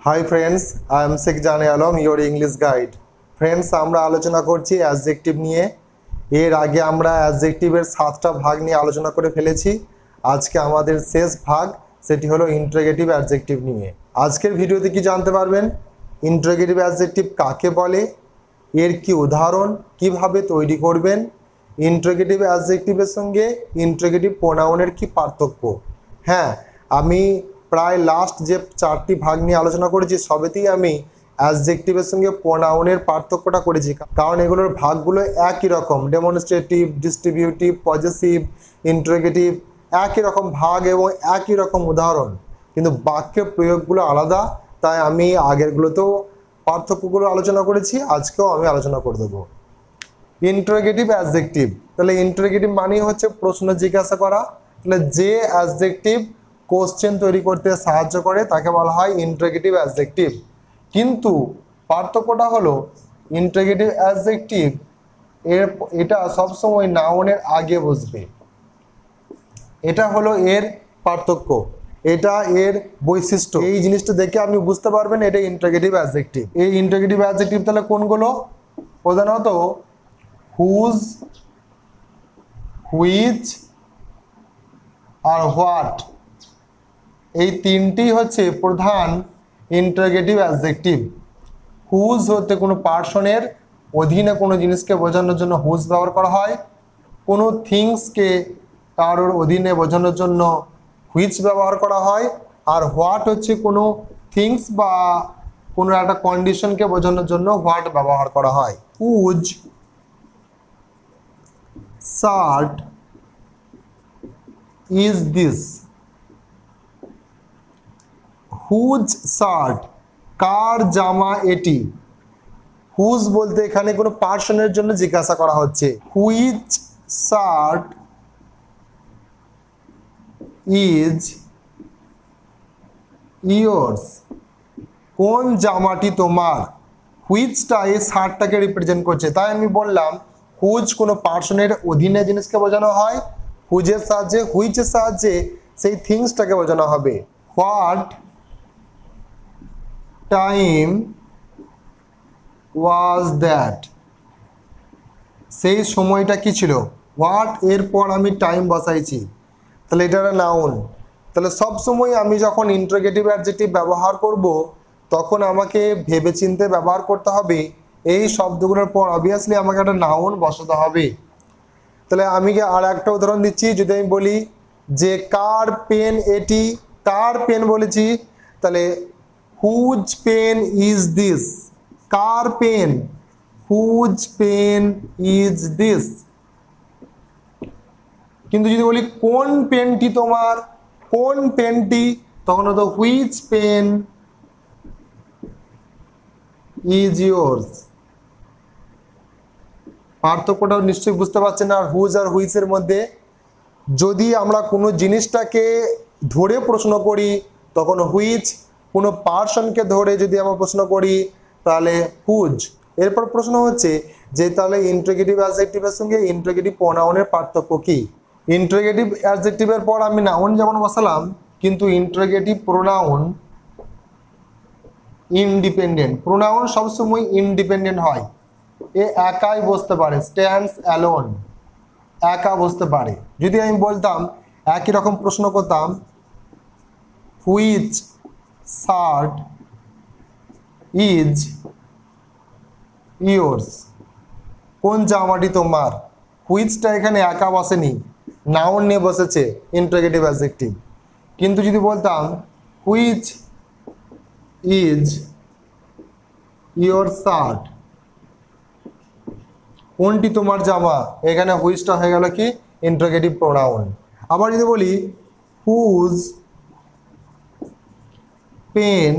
High friends, I am Sheikh Jane Alam, your English guide. Friends, আমরা আলোচনা করছি অ্যাডজেক্টিভ নিয়ে। এর আগে আমরা অ্যাডজেক্টিভের 7টা ভাগ নিয়ে আলোচনা করে ফেলেছি। আজকে আমাদের শেষ ভাগ, সেটি হলো ইন্টারোগেটিভ অ্যাডজেক্টিভ নিয়ে। আজকের ভিডিওতে কি জানতে পারবেন? ইন্টারোগেটিভ অ্যাডজেক্টিভ কাকে বলে, এর কি উদাহরণ, কিভাবে তৈরি করবেন, ইন্টারোগেটিভ অ্যাডজেক্টিভের সঙ্গে ইন্টারোগেটিভ প্রোনাউনের কি পার্থক্য। হ্যাঁ, আমি প্রায় লাস্ট যে 4টি ভাগ নিয়ে আলোচনা করেছি সবেতেই আমি অ্যাডজেক্টিভের সঙ্গে প্রোনাউনের পার্থক্যটা করেছি, কারণ এগুলোর ভাগগুলো একই রকম, ডেমনস্ট্রেটিভ, ডিস্ট্রিবিউটিভ, পজেসিভ, ইন্টারোগেটিভ, একই রকম ভাগ এবং একই রকম উদাহরণ, কিন্তু বাক্যের প্রয়োগগুলো আলাদা। তাই আমি আগেরগুলোতেও পার্থক্যগুলো আলোচনা করেছি, আজকেও আমি আলোচনা করে দেবো। ইন্টারোগেটিভ অ্যাডজেক্টিভ, তাহলে ইন্টারোগেটিভ মানেই হচ্ছে প্রশ্ন জিজ্ঞাসা করা। তাহলে যে অ্যাডজেক্টিভ কোশ্চেন তৈরি করতে সাহায্য করে তাকে বলা হয় ইন্টারোগেটিভ অ্যাডজেক্টিভ। কিন্তু পার্থক্যটা হলো ইন্টারোগেটিভ অ্যাডজেক্টিভ এটা সবসময় নাউনের আগে বসবে। এটা হলো এর পার্থক্য, এটা এর বৈশিষ্ট্য। এই জিনিসটা দেখে আপনি বুঝতে পারবেন এটা ইন্টারোগেটিভ অ্যাডজেক্টিভ। এই ইন্টারোগেটিভ অ্যাডজেক্টিভ তাহলে কোনগুলো? প্রধানত হুজ, হুইচ আর হোয়াট, এই তিনটি হচ্ছে প্রধান ইন্টারোগেটিভ অ্যাডজেক্টিভ। হুজ হতে কোনো পার্সনের অধীনে কোনো জিনিসকে বোঝানোর জন্য হুজ ব্যবহার করা হয়। কোনো থিংসকে কারোর অধীনে বোঝানোর জন্য হুইচ ব্যবহার করা হয়। আর হোয়াট হচ্ছে কোনো থিংস বা কোনো একটা কন্ডিশনকে বোঝানোর জন্য হোয়াট ব্যবহার করা হয়। Whose, shirt, is this. Whose shirt, কার জামা এটি। হুজ বলতে এখানে কোনো পার্সনের জন্য জিজ্ঞাসা করা হচ্ছে। হুইচ শার্ট ইজ ইয়োর্স, কোন জামাটি তোমার। হুইচটা এই শার্টটাকে রিপ্রেজেন্ট করছে, তাই আমি বললাম হুজ কোনো পার্সনের অধীনে জিনিসকে বোঝানো হয়, হুজের সাহায্যে, হুইচের সাহায্যে সেই থিংসটাকে বোঝানো হবে। হোয়াট টাইম ওয়াজ দ্যাট, সেই সময়টা কি ছিল। হোয়াট এরপর আমি টাইম বসাইছি, তাহলে এটা একটা নাউন। তাহলে সবসময় আমি যখন ইন্টারোগেটিভ অ্যাডজেক্টিভ ব্যবহার করব তখন আমাকে ভেবেচিন্তে ব্যবহার করতে হবে। এই শব্দগুলোর পর অবভিয়াসলি আমাকে একটা নাউন বসাতে হবে। তাহলে আমি আর একটা উদাহরণ দিচ্ছি। যদি আমি বলি যে কার পেন এটি, কার পেন বলেছি, তাহলে হুজ পেন ইজ দিস। কার pen, whose pen is this. কিন্তু যদি বলি কোন পেনটি তোমার, কোন পেনটি, তখন হতো হুইচ পেন ইজ ইয়োর্স। পার্থক্যটাও নিশ্চয়ই বুঝতে পারছেন। আর হুজ আর হুইচের মধ্যে যদি আমরা কোনো জিনিসটাকে ধরে প্রশ্ন করি তখন হুইচ, কোনো পার্সনকে ধরে যদি আমরা প্রশ্ন করি তাহলে হুজ। এরপর প্রশ্ন হচ্ছে যে তাহলে ইন্টারোগেটিভ অ্যাডজেক্টিভের সঙ্গে ইন্টারোগেটিভ প্রোনাউনের পার্থক্য কি। ইন্টারোগেটিভ অ্যাডজেক্টিভের পর আমি নাউন যেমন বসালাম, কিন্তু ইন্টারোগেটিভ প্রোনাউন ইনডিপেন্ডেন্ট। প্রোনাউন সবসময় ইনডিপেন্ডেন্ট হয়, এ একাই বসতে পারে, স্ট্যান্ডস অ্যালোন, একা বসতে পারে। যদি আমি বলতাম একই রকম প্রশ্ন করতাম হুইচ শার্ট ইজ ইয়োর্স, কোন জামাটি তোমার। হুইচটা এখানে একা বসেনি, নাউন নিয়ে বসেছে, ইন্টারোগেটিভ অ্যাডজেক্টিভ। কিন্তু যদি বলতাম হুইচ ইজ ইয়োর শার্ট, কোনটি তোমার জামা, এখানে হুইচটা হয়ে গেল কি ইন্টারোগেটিভ প্রোনাউন। আবার যদি বলি হুজ পেন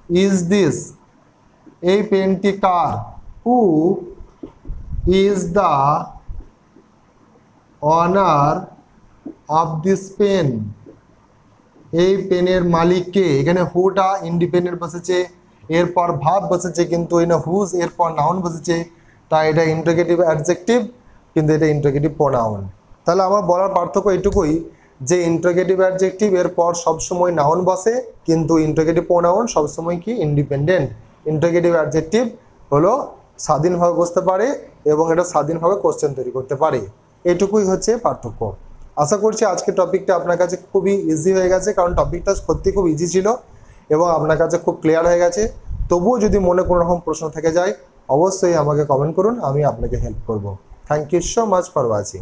ইজ দিস, এই পেনটি কার। Who is the owner of this pen, এই পেনের মালিক কে। এখানে হুটা ইন্ডিপেন্ডেন্ট বসেছে, এরপর ভাব বসেছে, কিন্তু এখানে হুজ এরপর নাউন বসেছে, তাই এটা ইন্টারোগেটিভ অ্যাডজেক্টিভ, কিন্তু এটা ইন্টারোগেটিভ প্রোনাউন। তাহলে আমার বলার পার্থক্য এইটুকুই যে ইন্টারোগেটিভ অ্যাডজেক্টিভ এর পর সবসময় নাউন বসে, কিন্তু ইন্টারোগেটিভ প্রোনাউন সবসময় কি ইন্ডিপেন্ডেন্ট। ইন্টারোগেটিভ অ্যাডজেক্টিভ হলো স্বাধীনভাবে বসতে পারে এবং এটা স্বাধীনভাবে কোশ্চেন তৈরি করতে পারে। এটুকুই হচ্ছে পার্থক্য। আশা করছি আজকের টপিকটা আপনার কাছে খুবই ইজি হয়ে গেছে, কারণ টপিকটা সত্যি খুব ইজি ছিল এবং আপনার কাছে খুব ক্লিয়ার হয়ে গেছে। তবুও যদি মনে কোনো রকম প্রশ্ন থেকে যায় অবশ্যই আমাকে কমেন্ট করুন, আমি আপনাকে হেল্প করব। Thank you so much for watching.